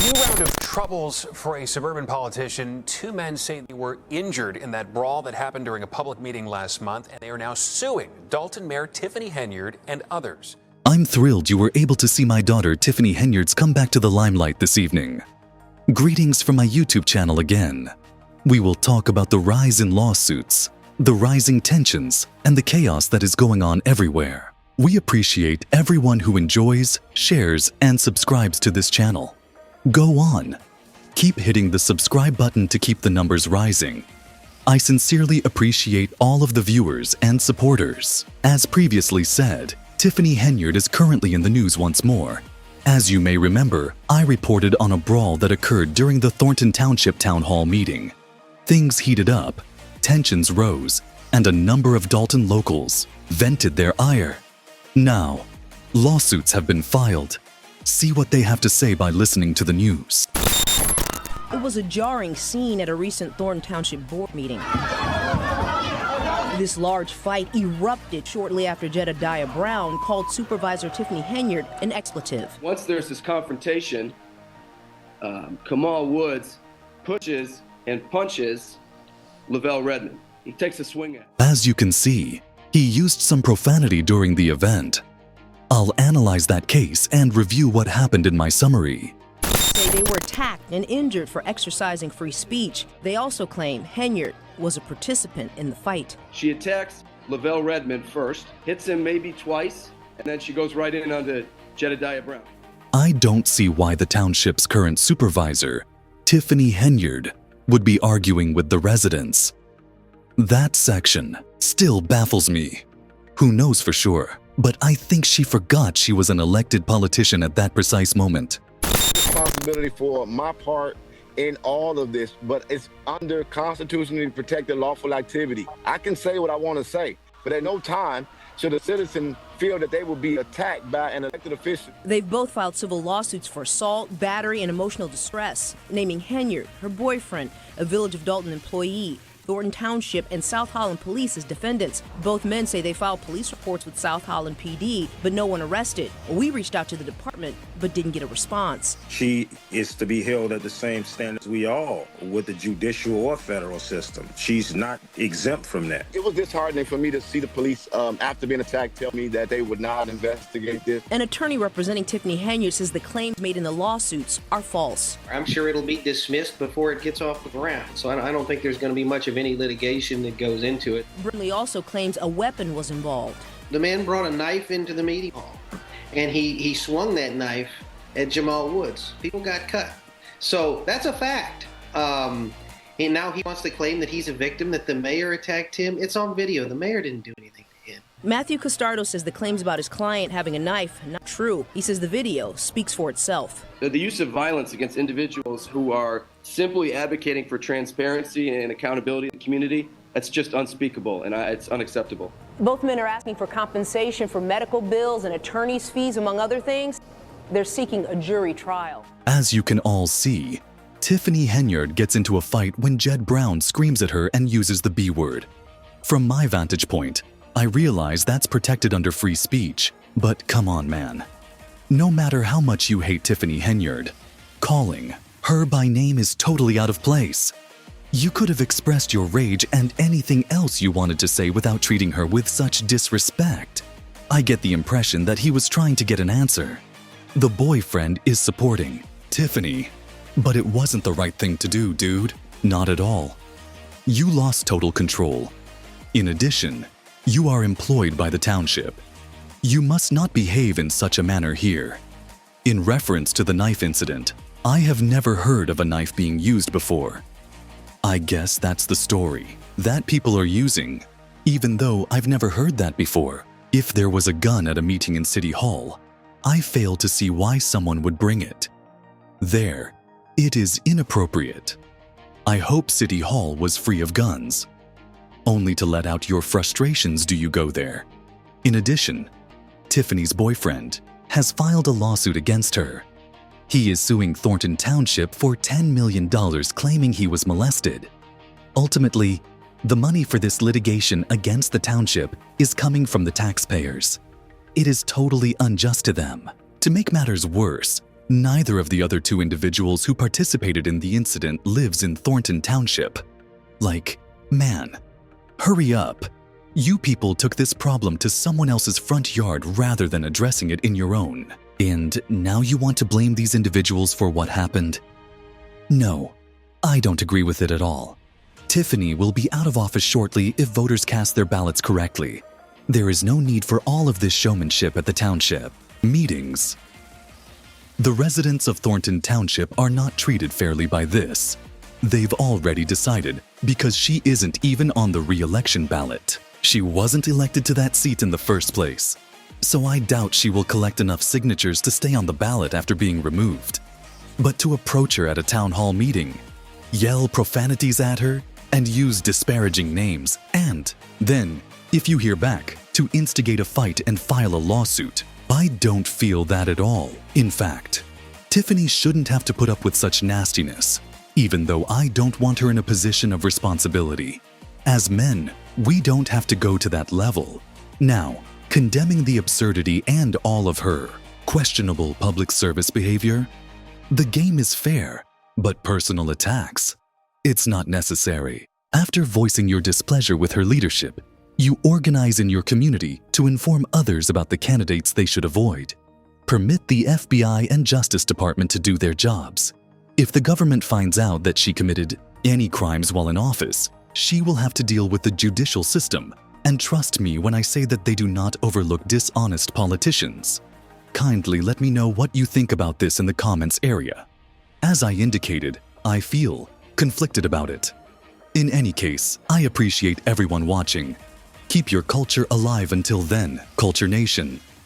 New round of troubles for a suburban politician. Two men say they were injured in that brawl that happened during a public meeting last month, and they are now suing Dalton Mayor Tiffany Henyard and others. I'm thrilled you were able to see my daughter Tiffany Henyard's come back to the limelight this evening. Greetings from my YouTube channel again. We will talk about the rise in lawsuits, the rising tensions, and the chaos that is going on everywhere. We appreciate everyone who enjoys, shares, and subscribes to this channel. Go on. Keep hitting the subscribe button to keep the numbers rising. I sincerely appreciate all of the viewers and supporters. As previously said, Tiffany Henyard is currently in the news once more. As you may remember, I reported on a brawl that occurred during the Thornton Township Town Hall meeting. Things heated up, tensions rose, and a number of Dalton locals vented their ire. Now, lawsuits have been filed. See what they have to say by listening to the news. It was a jarring scene at a recent Thornton Township board meeting. This large fight erupted shortly after Jedediah Brown called Supervisor Tiffany Henyard an expletive. Once there's this confrontation, Kamal Woods pushes and punches Lavelle Redmond. He takes a swing at him. As you can see, he used some profanity during the event. I'll analyze that case and review what happened in my summary. They were attacked and injured for exercising free speech. They also claim Henyard was a participant in the fight. She attacks Lavelle Redmond first, hits him maybe twice, and then she goes right in onto Jedediah Brown. I don't see why the township's current supervisor, Tiffany Henyard, would be arguing with the residents. That section still baffles me. Who knows for sure? But I think she forgot she was an elected politician at that precise moment. Responsibility for my part in all of this, but it's under constitutionally protected lawful activity. I can say what I want to say, but at no time should a citizen feel that they will be attacked by an elected official. They've both filed civil lawsuits for assault, battery, and emotional distress, naming Henyard, her boyfriend, a Village of Dalton employee, Thornton Township, and South Holland Police as defendants. Both men say they filed police reports with South Holland PD, but no one arrested. We reached out to the department, but didn't get a response. She is to be held at the same standards we all with the judicial or federal system. She's not exempt from that. It was disheartening for me to see the police, after being attacked, tell me that they would not investigate this. An attorney representing Tiffany Henyard says the claims made in the lawsuits are false. I'm sure it'll be dismissed before it gets off the ground, so I don't think there's going to be much of any litigation that goes into it. Brindley also claims a weapon was involved. The man brought a knife into the meeting hall, and he swung that knife at Jamal Woods. People got cut. So that's a fact. And now he wants to claim that he's a victim, that the mayor attacked him. It's on video. The mayor didn't do anything to him. Matthew Costardo says the claims about his client having a knife are not true. He says the video speaks for itself. The use of violence against individuals who are simply advocating for transparency and accountability in the community, that's just unspeakable, and it's unacceptable. Both men are asking for compensation for medical bills and attorney's fees, among other things. They're seeking a jury trial. As you can all see, Tiffany Henyard gets into a fight when Jed Brown screams at her and uses the B word. From my vantage point, I realize that's protected under free speech, but come on, man. No matter how much you hate Tiffany Henyard, calling her by name is totally out of place. You could have expressed your rage and anything else you wanted to say without treating her with such disrespect. I get the impression that he was trying to get an answer. The boyfriend is supporting Tiffany, but it wasn't the right thing to do, dude. Not at all. You lost total control. In addition, you are employed by the township. You must not behave in such a manner here. In reference to the knife incident, I have never heard of a knife being used before. I guess that's the story that people are using, even though I've never heard that before. If there was a gun at a meeting in City Hall, I fail to see why someone would bring it. There, it is inappropriate. I hope City Hall was free of guns. Only to let out your frustrations do you go there. In addition, Tiffany's boyfriend has filed a lawsuit against her. He is suing Thornton Township for $10 million, claiming he was molested. Ultimately, the money for this litigation against the township is coming from the taxpayers. It is totally unjust to them. To make matters worse, Neither of the other two individuals who participated in the incident lives in Thornton Township. Like, man, hurry up. You people took this problem to someone else's front yard rather than addressing it in your own. And now you want to blame these individuals for what happened? No, I don't agree with it at all. Tiffany will be out of office shortly if voters cast their ballots correctly. There is no need for all of this showmanship at the township meetings. The residents of Thornton Township are not treated fairly by this. They've already decided, because she isn't even on the re-election ballot. She wasn't elected to that seat in the first place. So I doubt she will collect enough signatures to stay on the ballot after being removed. But to approach her at a town hall meeting, yell profanities at her, and use disparaging names, and then, if you hear back, to instigate a fight and file a lawsuit, I don't feel that at all. In fact, Tiffany shouldn't have to put up with such nastiness, even though I don't want her in a position of responsibility. As men, we don't have to go to that level. Now, condemning the absurdity and all of her questionable public service behavior, the game is fair, but personal attacks, it's not necessary. After voicing your displeasure with her leadership, you organize in your community to inform others about the candidates they should avoid. Permit the FBI and Justice Department to do their jobs. If the government finds out that she committed any crimes while in office, she will have to deal with the judicial system, and trust me when I say that they do not overlook dishonest politicians. Kindly let me know what you think about this in the comments area. As I indicated, I feel conflicted about it. In any case, I appreciate everyone watching. Keep your culture alive until then, Culture Nation.